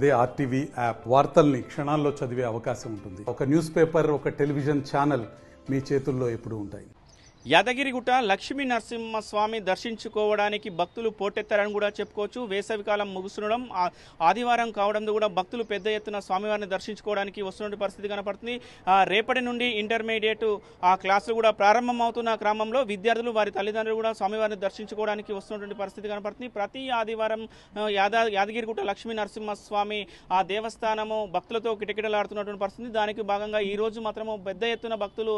అదే RTV app వార్తల్ని క్షణాల్లో చదివే అవకాశం ఉంటుంది. ఒక న్యూస్ పేపర్, ఒక టెలివిజన్ ఛానల్ మీ చేతుల్లో ఎప్పుడూ ఉంటాయి. యాదగిరిగుట్ట లక్ష్మీ నరసింహస్వామి దర్శించుకోవడానికి భక్తులు పోటెత్తారని కూడా చెప్పుకోవచ్చు. వేసవికాలం ముగుస్తుండడం, ఆదివారం కావడంతో కూడా భక్తులు పెద్ద ఎత్తున స్వామివారిని దర్శించుకోవడానికి వస్తున్న పరిస్థితి కనపడుతుంది. రేపటి నుండి ఇంటర్మీడియట్ క్లాసులు కూడా ప్రారంభమవుతున్న క్రమంలో విద్యార్థులు వారి తల్లిదండ్రులు కూడా స్వామివారిని దర్శించుకోవడానికి వస్తున్నటువంటి పరిస్థితి కనపడుతుంది. ప్రతి ఆదివారం యాదగిరిగుట్ట లక్ష్మీ నరసింహస్వామి దేవస్థానము భక్తులతో కిటకిటలాడుతున్నటువంటి పరిస్థితి. దానికి భాగంగా ఈ రోజు మాత్రము పెద్ద ఎత్తున భక్తులు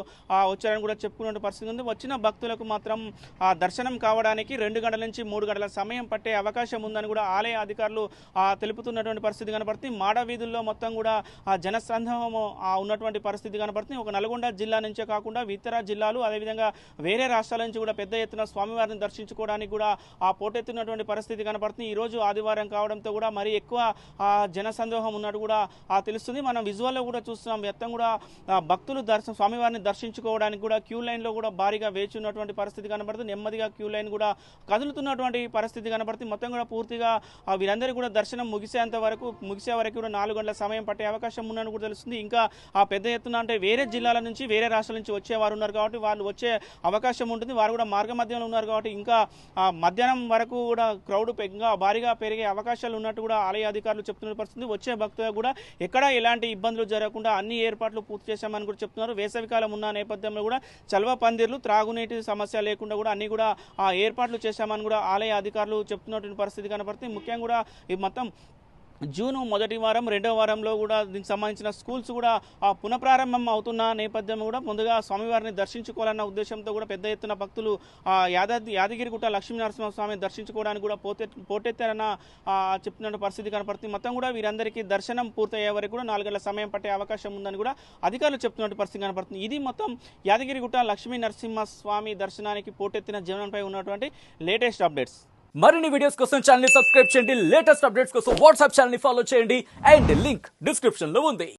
వచ్చారని కూడా చెప్పుకున్న పరిస్థితి ఉంది. వచ్చిన భక్తులకు మాత్రం దర్శనం కావడానికి 2 గంటల నుంచి 3 గంటల సమయం పట్టే అవకాశం ఉందని కూడా ఆలయ అధికారులు తెలుపుతున్నటువంటి పరిస్థితి కనపడుతుంది. మాడ వీధుల్లో మొత్తం కూడా జనసంద్రహము ఉన్నటువంటి పరిస్థితి కనపడుతుంది. ఒక నల్గొండ జిల్లా నుంచే కాకుండా ఇతర జిల్లాలు, అదేవిధంగా వేరే రాష్ట్రాల నుంచి కూడా పెద్ద ఎత్తున స్వామివారిని దర్శించుకోవడానికి కూడా పోటెత్తున్నటువంటి పరిస్థితి కనపడుతుంది. ఈ రోజు ఆదివారం కావడంతో కూడా మరీ ఎక్కువ జనసంద్రహం ఉన్నట్టు కూడా తెలుస్తుంది. మనం విజువల్లో కూడా చూస్తున్నాం. మొత్తం కూడా భక్తులు స్వామివారిని దర్శించుకోవడానికి కూడా క్యూ లైన్లో కూడా భారీగా వేచి ఉన్నటువంటి పరిస్థితి కనబడుతుంది. నెమ్మదిగా క్యూ లైన్ కూడా కదులుతున్నటువంటి పరిస్థితి కనబడుతుంది. మొత్తం కూడా పూర్తిగా వీరందరూ కూడా దర్శనం ముగిసే వరకు కూడా 4 గంటల సమయం పట్టే అవకాశం ఉందని కూడా తెలుస్తుంది. ఇంకా పెద్ద ఎత్తున అంటే వేరే జిల్లాల నుంచి, వేరే రాష్ట్రాల నుంచి వచ్చేవారు ఉన్నారు కాబట్టి వాళ్ళు వచ్చే అవకాశం ఉంటుంది. వారు కూడా మార్గ మధ్యంలో ఉన్నారు కాబట్టి ఇంకా మధ్యాహ్నం వరకు కూడా క్రౌడ్ ఇంకా భారీగా పెరిగే అవకాశాలు ఉన్నట్టు కూడా ఆలయ అధికారులు చెప్తున్న పరిస్థితి. వచ్చే భక్తులు కూడా ఎక్కడ ఎలాంటి ఇబ్బందులు జరగకుండా అన్ని ఏర్పాట్లు పూర్తి చేశామని కూడా చెప్తున్నారు. వేసవికాలం ఉన్న నేపథ్యంలో కూడా చల్వ పందిర్లు, త్రాగునీటి సమస్య లేకుండా కూడా అన్ని కూడా ఏర్పాట్లు చేశామని కూడా ఆలయ అధికారులు చెప్తున్నటువంటి పరిస్థితి కనపడుతుంది. ముఖ్యంగా కూడా ఈ మొత్తం జూన్ మొదటి వారం, 2వ వారంలో కూడా దీనికి సంబంధించిన స్కూల్స్ కూడా పునఃప్రారంభం అవుతున్న నేపథ్యం కూడా ముందుగా స్వామివారిని దర్శించుకోవాలన్న ఉద్దేశంతో కూడా పెద్ద ఎత్తున భక్తులు యాదగిరిగుట్ట లక్ష్మీనరసింహస్వామిని దర్శించుకోవడానికి కూడా పోటెత్తారన్న చెప్తున్న పరిస్థితి కనపడుతుంది. మొత్తం కూడా వీరందరికీ దర్శనం పూర్తయ్యే వరకు కూడా 4 గంటల సమయం పట్టే అవకాశం ఉందని కూడా అధికారులు చెప్తున్న పరిస్థితి కనపడుతుంది. ఇది మొత్తం యాదగిరిగుట్ట లక్ష్మీ నరసింహస్వామి దర్శనానికి పోటెత్తిన జనంపై ఉన్నటువంటి లేటెస్ట్ అప్డేట్స్. మరిన్ని వీడియోస్ కోసం ఛానల్ ని సబ్స్క్రైబ్ చేయండి. లేటెస్ట్ అప్డేట్స్ కోసం వాట్సాప్ ఛానల్ ని ఫాలో చేయండి. అండ్ లింక్ డిస్క్రిప్షన్ లో ఉంది.